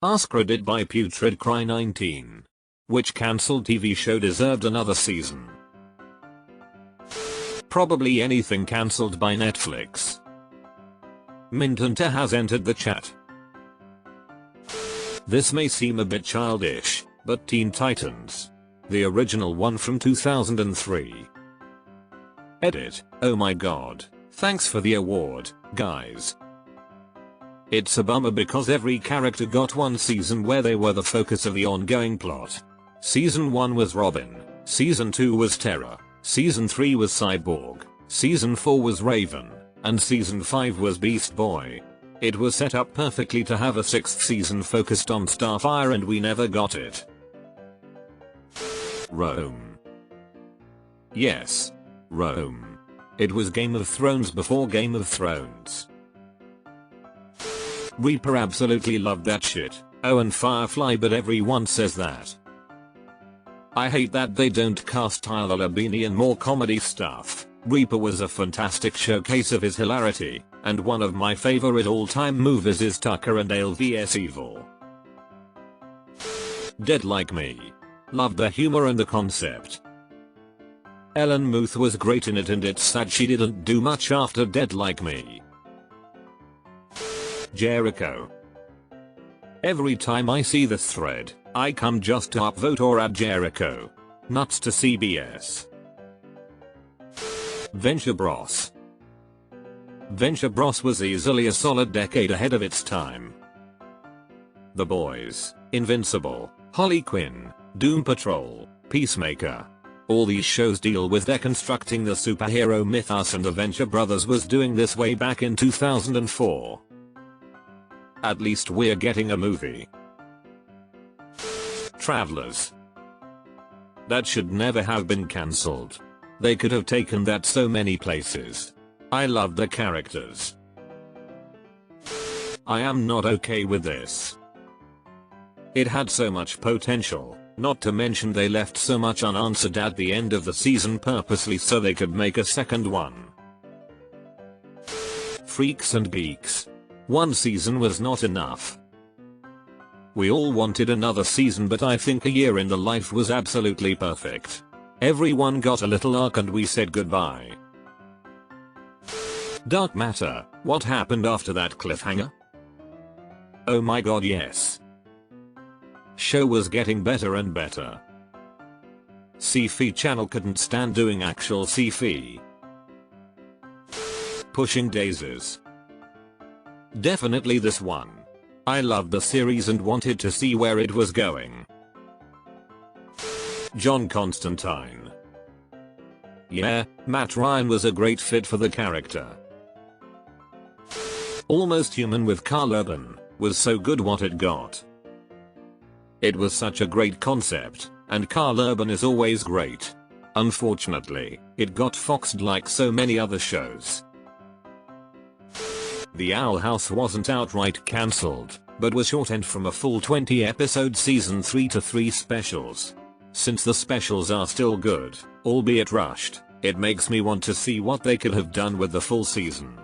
AskReddit by Putrid Cry 19. Which cancelled TV show deserved another season? Probably anything cancelled by Netflix. Mintonta has entered the chat. This may seem a bit childish, but Teen Titans. The original one from 2003. Edit. Oh my god. Thanks for the award, guys. It's a bummer because every character got one season where they were the focus of the ongoing plot. Season 1 was Robin, Season 2 was Terra, Season 3 was Cyborg, Season 4 was Raven, and Season 5 was Beast Boy. It was set up perfectly to have a 6th season focused on Starfire and we never got it. Rome. Yes. Rome. It was Game of Thrones before Game of Thrones. Reaper absolutely loved that shit. Oh, and Firefly, but everyone says that. I hate that they don't cast Tyler Labine in more comedy stuff. Reaper was a fantastic showcase of his hilarity, and one of my favorite all-time movies is Tucker and Dale vs Evil. Dead Like Me. Loved the humor and the concept. Ellen Muth was great in it and it's sad she didn't do much after Dead Like Me. Jericho. Every time I see this thread, I come just to upvote or add Jericho. Nuts to CBS. Venture Bros. Venture Bros was easily a solid decade ahead of its time. The Boys, Invincible, Harley Quinn, Doom Patrol, Peacemaker. All these shows deal with deconstructing the superhero mythos and the Venture Brothers was doing this way back in 2004. At least we're getting a movie. Travelers. That should never have been cancelled. They could have taken that so many places. I loved the characters. I am not okay with this. It had so much potential, not to mention they left so much unanswered at the end of the season purposely so they could make a second one. Freaks and Geeks. One season was not enough. We all wanted another season, but I think a year in the life was absolutely perfect. Everyone got a little arc and we said goodbye. Dark Matter, what happened after that cliffhanger? Oh my god, yes. Show was getting better and better. Sci-fi channel couldn't stand doing actual sci-fi. Pushing Daisies. Definitely this one. I loved the series and wanted to see where it was going. John Constantine. Yeah, Matt Ryan was a great fit for the character. Almost Human with Karl Urban was so good what it got. It was such a great concept, and Karl Urban is always great. Unfortunately, it got foxed like so many other shows. The Owl House wasn't outright cancelled, but was shortened from a full 20 episode season 3 to 3 specials. Since the specials are still good, albeit rushed, it makes me want to see what they could have done with the full season.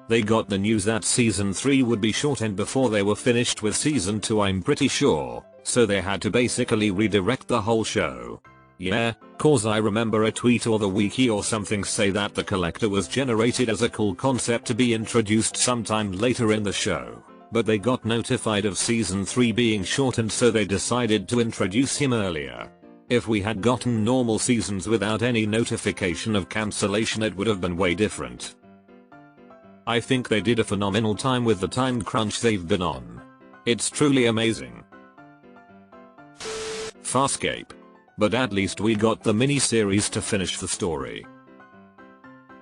They got the news that season 3 would be shortened before they were finished with season 2, I'm pretty sure, so they had to basically redirect the whole show. Yeah, cause I remember a tweet or the wiki or something say that the collector was generated as a cool concept to be introduced sometime later in the show, but they got notified of season 3 being shortened so they decided to introduce him earlier. If we had gotten normal seasons without any notification of cancellation, it would have been way different. I think they did a phenomenal time with the time crunch they've been on. It's truly amazing. Farscape. But at least we got the miniseries to finish the story.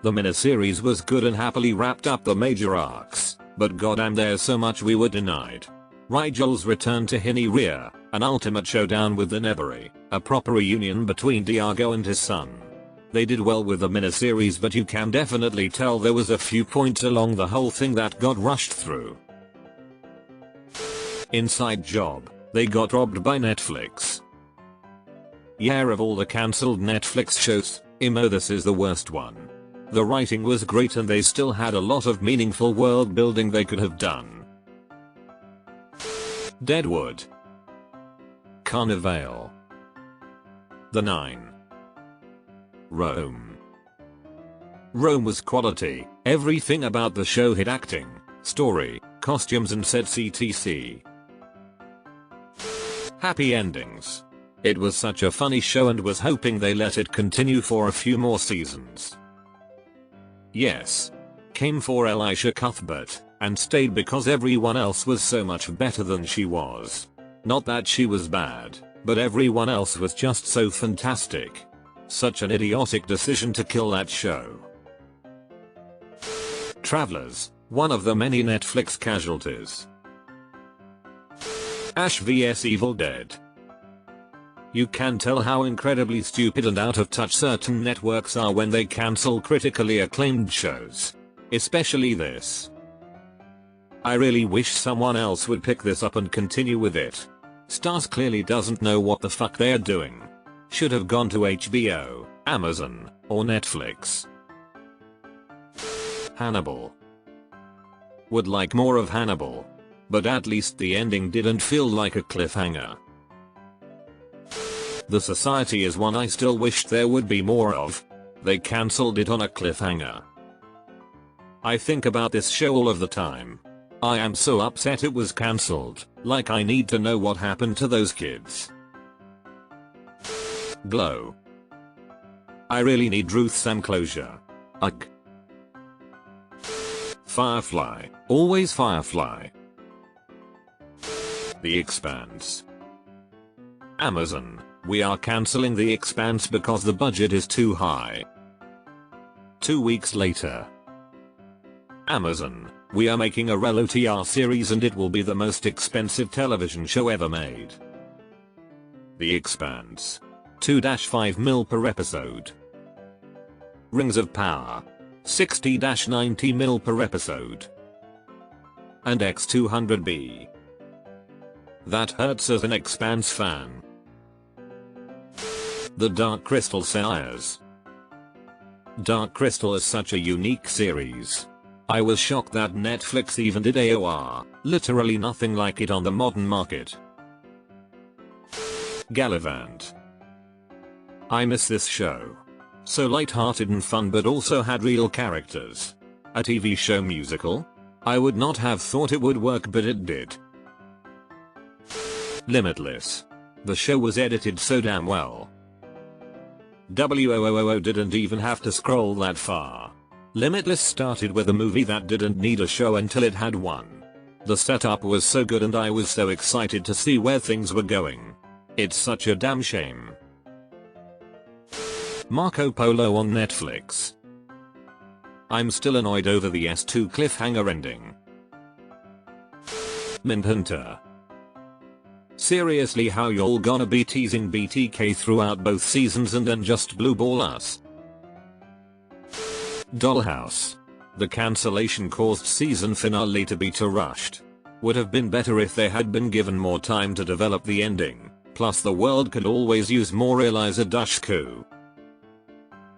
The miniseries was good and happily wrapped up the major arcs, but goddamn there's so much we were denied. Rigel's return to Hineria, an ultimate showdown with the Nebari, a proper reunion between Diago and his son. They did well with the miniseries, but you can definitely tell there was a few points along the whole thing that got rushed through. Inside Job. They got robbed by Netflix. Yeah, of all the cancelled Netflix shows, this is the worst one. The writing was great and they still had a lot of meaningful world building they could have done. Deadwood. Carnival. The 9. Rome. Rome was quality. Everything about the show hit: acting, story, costumes and sets etc. Happy endings. It was such a funny show and was hoping they let it continue for a few more seasons. Yes. Came for Elisha Cuthbert, and stayed because everyone else was so much better than she was. Not that she was bad, but everyone else was just so fantastic. Such an idiotic decision to kill that show. Travelers, one of the many Netflix casualties. Ash vs Evil Dead. You can tell how incredibly stupid and out of touch certain networks are when they cancel critically acclaimed shows. Especially this. I really wish someone else would pick this up and continue with it. Starz clearly doesn't know what the fuck they're doing. Should have gone to HBO, Amazon, or Netflix. Hannibal. Would like more of Hannibal. But at least the ending didn't feel like a cliffhanger. The Society is one I still wish there would be more of. They cancelled it on a cliffhanger. I think about this show all of the time. I am so upset it was cancelled, like I need to know what happened to those kids. Glow. I really need Ruth Sam closure. Ugh. Firefly, always Firefly. The Expanse. Amazon, we are cancelling The Expanse because the budget is too high. 2 weeks later. Amazon, we are making a real OTR series and it will be the most expensive television show ever made. The Expanse. 2-5 mil per episode. Rings of Power. 60-90 mil per episode. And X200B. That hurts as an Expanse fan. The Dark Crystal Sires. Dark Crystal is such a unique series. I was shocked that Netflix even did AOR, literally nothing like it on the modern market. Gallivant. I miss this show. So light-hearted and fun but also had real characters. A TV show musical? I would not have thought it would work but it did. Limitless. The show was edited so damn well. WOOOO didn't even have to scroll that far. Limitless started with a movie that didn't need a show until it had one. The setup was so good and I was so excited to see where things were going. It's such a damn shame. Marco Polo on Netflix. I'm still annoyed over the S2 cliffhanger ending. Mindhunter. Seriously, how y'all gonna be teasing BTK throughout both seasons and then just blue ball us? Dollhouse. The cancellation caused season finale to be too rushed. Would have been better if they had been given more time to develop the ending, plus the world could always use more Eliza Dushku.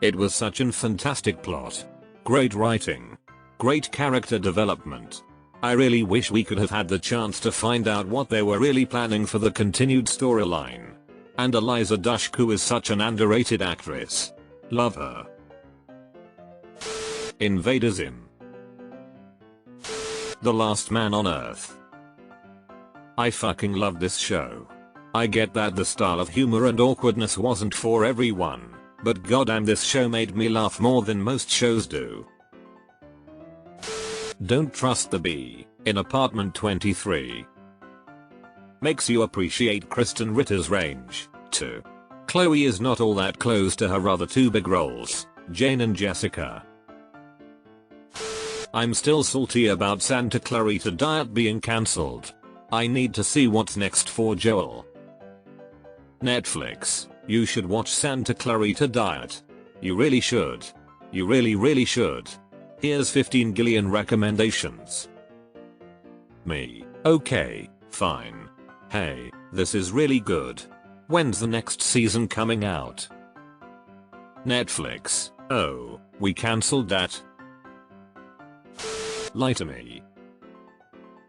It was such an fantastic plot. Great writing. Great character development. I really wish we could have had the chance to find out what they were really planning for the continued storyline. And Eliza Dushku is such an underrated actress. Love her. Invader Zim. The Last Man on Earth. I fucking love this show. I get that the style of humor and awkwardness wasn't for everyone, but goddamn this show made me laugh more than most shows do. Don't Trust the Bee, in Apartment 23. Makes you appreciate Kristen Ritter's range, too. Chloe is not all that close to her other two big roles, Jane and Jessica. I'm still salty about Santa Clarita Diet being cancelled. I need to see what's next for Joel. Netflix, you should watch Santa Clarita Diet. You really should. You really should. Here's 15 Gillian recommendations. Me. Okay, fine. Hey, this is really good. When's the next season coming out? Netflix. Oh, we cancelled that. Lie to Me.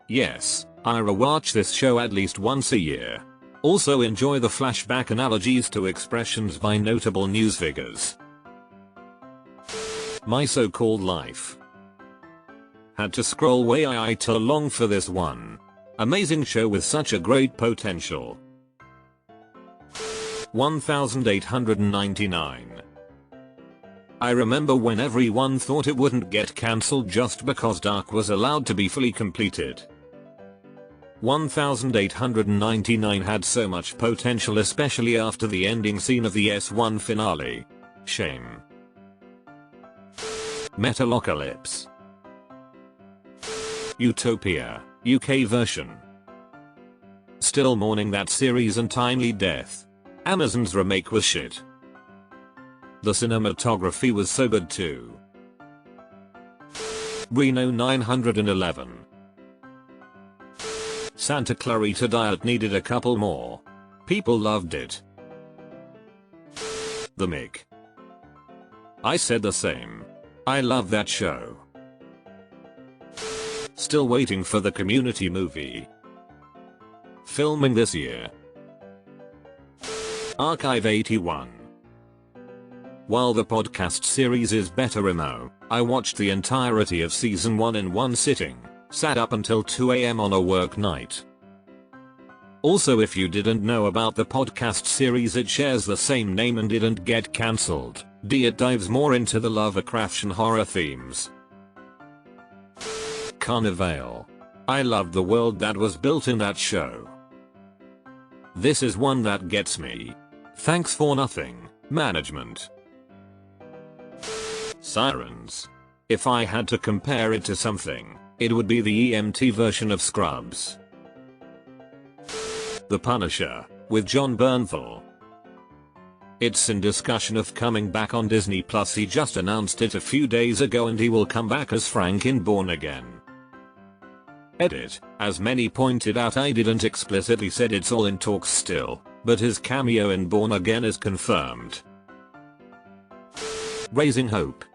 Yes, I rewatch this show at least once a year. Also enjoy the flashback analogies to expressions by notable news figures. My so-called life. Had to scroll way too long for this one. Amazing show with such a great potential. 1899. I remember when everyone thought it wouldn't get cancelled just because Dark was allowed to be fully completed. 1899 had so much potential, especially after the ending scene of the S1 finale. Shame. Metalocalypse. Utopia, UK version. Still mourning that series and timely death. Amazon's remake was shit. The cinematography was so good too. Reno 911. Santa Clarita Diet needed a couple more. People loved it. The Mick. I said the same. I love that show. Still waiting for the Community movie. Filming this year. Archive 81. While the podcast series is better remo, I watched the entirety of season 1 in one sitting. Sat up until 2 AM on a work night. Also, if you didn't know about the podcast series, it shares the same name and didn't get cancelled. It dives more into the Lovecraft and horror themes. Carnival. I loved the world that was built in that show. This is one that gets me. Thanks for nothing, management. Sirens. If I had to compare it to something, it would be the EMT version of Scrubs. The Punisher, with John Bernthal. It's in discussion of coming back on Disney Plus. He just announced it a few days ago and he will come back as Frank in Born Again. Edit, as many pointed out, I didn't explicitly said it's all in talks still, but his cameo in Born Again is confirmed. Raising Hope.